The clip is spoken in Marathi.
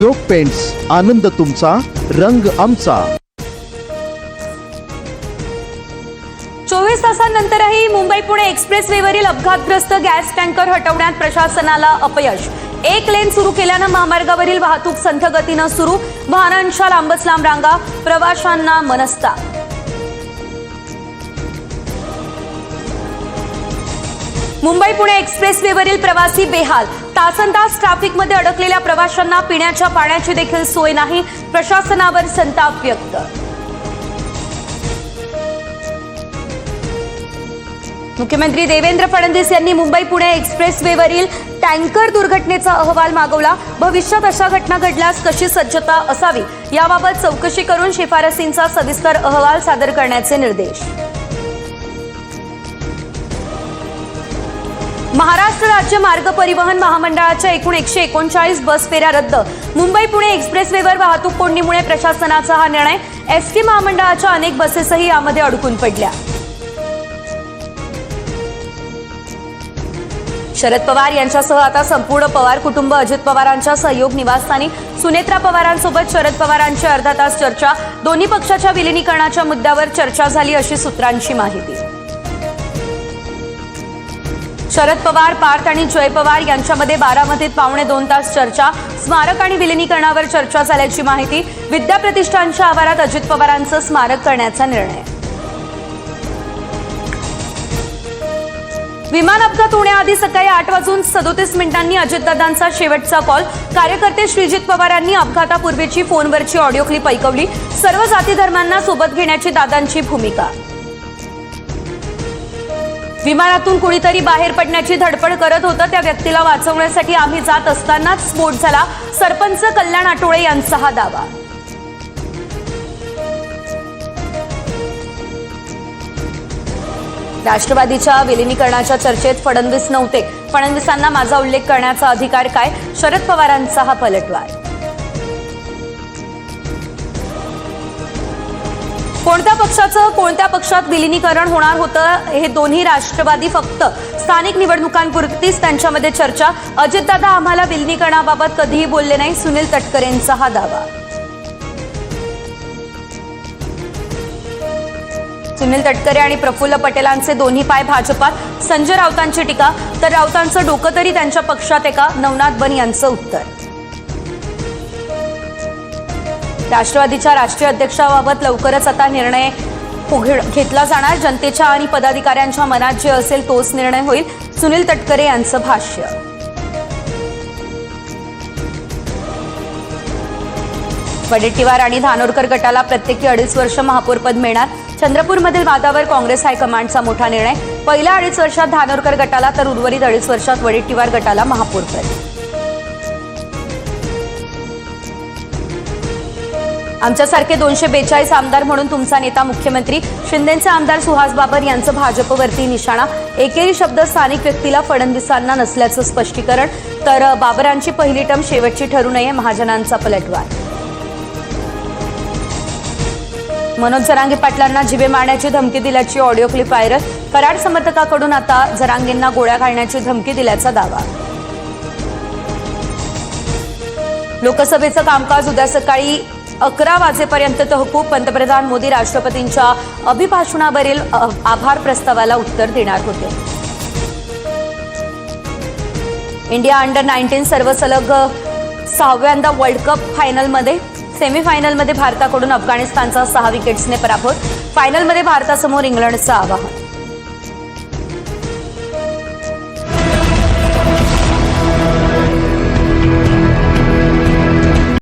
योग पेंट्स, आनंद तुमचा, रंग आमचा। 24 तासांनंतरही मुंबई पुणे एक्सप्रेसवेवरील अपघातग्रस्त गॅस टँकर हटवण्यात प्रशासनाला अपयश। एक लेन सुरू केल्यानं महामार्गावरील वाहतूक संथ गतीनं सुरू, वाहनांच्या लांबच लांब रांगा, प्रवाशांना मनस्ताप। मुंबई पुणे एक्सप्रेसवेवरील प्रवासी बेहाल, तासनतास ट्रॅफिकमध्ये अडकलेल्या प्रवाशांना पिण्याच्या पाण्याची देखील सोय नाही, प्रशासनावर संताप व्यक्त। मुख्यमंत्री देवेंद्र फडणवीस यांनी मुंबई पुणे एक्सप्रेसवेवरील टँकर दुर्घटनेचा अहवाल मागवला। भविष्यात अशा घटना घडल्यास कशी सज्जता असावी याबाबत चौकशी करून शिफारसींचा सविस्तर अहवाल सादर करण्याचे निर्देश। महाराष्ट्र राज्य मार्ग परिवहन महामंडळाच्या एकूण 139 बस फेऱ्या रद्द। मुंबई पुणे एक्सप्रेसवेवर वाहतूक कोंडीमुळे प्रशासनाचा हा निर्णय। एसटी महामंडळाच्या अनेक बसेसही यामध्ये अडकून पडल्या। शरद पवार यांच्यासह आता संपूर्ण पवार कुटुंब अजित पवारांच्या सहयोग निवासस्थानी। सुनेत्रा पवारांसोबत शरद पवारांची अर्धा तास चर्चा। दोन्ही पक्षाच्या विलिनीकरणाच्या मुद्द्यावर चर्चा झाली अशी सूत्रांची माहिती। शरद पवार, पार्थ आणि जय पवार यांच्यामध्ये बारामतीत 1.25 तास चर्चा। स्मारक आणि विलिनीकरणावर चर्चा झाल्याची माहिती। विद्याप्रतिष्ठानच्या आवारात अजित पवारांचं स्मारक करण्याचा निर्णय। विमान अपघात होण्याआधी सकाळी 8:37 अजितदादांचा शेवटचा कॉल। कार्यकर्ते श्रीजित पवार यांनी अपघातापूर्वीची फोनवरची ऑडिओ क्लिप ऐकवली। सर्व जाती धर्मांना सोबत घेण्याची दादांची भूमिका। विमानातून कुणीतरी बाहेर पडण्याची धडपड करत होतं, त्या व्यक्तीला वाचवण्यासाठी आम्ही जात असतानाच स्फोट झाला। सरपंच कल्याण आठवळे यांचा हा दावा। राष्ट्रवादीच्या विलिनीकरणाच्या चर्चेत फडणवीस नव्हते। फडणवीसांना माझा उल्लेख करण्याचा अधिकार काय? शरद पवारांचा हा पलटवार। कोणत्या पक्षाचं कोणत्या पक्षात विलिनीकरण होणार होतं हे दोन्ही राष्ट्रवादी फक्त स्थानिक निवडणुकांपुरतीच त्यांच्यामध्ये चर्चा। अजितदादा आम्हाला विलिनीकरणाबाबत कधीही बोलले नाही, सुनील तटकरेंचा हा दावा। सुनील तटकरे आणि प्रफुल्ल पटेलांचे दोन्ही पाय भाजपात। संजय राऊतांची टीका, तर राऊतांचं डोकं तरी त्यांच्या पक्षात एका। नवनाथ बन यांचं उत्तर। राष्ट्रवादीच्या राष्ट्रीय अध्यक्षाबाबत लवकरच आता निर्णय घेतला जाणार। जनतेच्या आणि पदाधिकाऱ्यांच्या मनात जे असेल तोच निर्णय होईल, सुनील तटकरे यांचं भाष्य। वडेट्टीवार आणि धानोरकर गटाला प्रत्येकी 2.5 वर्ष महापौरपद मिळणार। चंद्रपूरमधील वादावर काँग्रेस हायकमांडचा मोठा निर्णय। पहिल्या 2.5 वर्षात धानोरकर गटाला तर उर्वरित 2.5 वर्षात वडेट्टीवार गटाला महापौरपद। आमच्यासारखे 242 आमदार म्हणून तुमचा नेता मुख्यमंत्री। शिंदेचे आमदार सुहास बाबर यांचं भाजपवरती निशाणा। एकेरी शब्द स्थानिक व्यक्तीला फडणवीसांना नसल्याचं स्पष्टीकरण, तर बाबरांची पहिली टर्म शेवटची ठरू नये, महाजनांचा पलटवार। मनोज जरांगे पाटलांना जिवे मारण्याची धमकी दिल्याची ऑडिओ क्लिप व्हायरल। कराड समर्थकाकडून आता जरांगेंना गोळ्या घालण्याची धमकी दिल्याचा दावा। लोकसभेचं कामकाज उद्या सकाळी 11 वाजेपर्यंत तहकूब। पंतप्रधान मोदी राष्ट्रपतींच्या अभिभाषणावरील आभार प्रस्तावाला उत्तर देणार होते। इंडिया अंडर-19 सर्व सलग 6व्यांदा वर्ल्ड कप फायनलमध्ये। सेमीफायनलमध्ये भारताकडून अफगाणिस्तानचा 6 विकेट्सने पराभव। फायनलमध्ये भारतासमोर इंग्लंडचं आव्हान।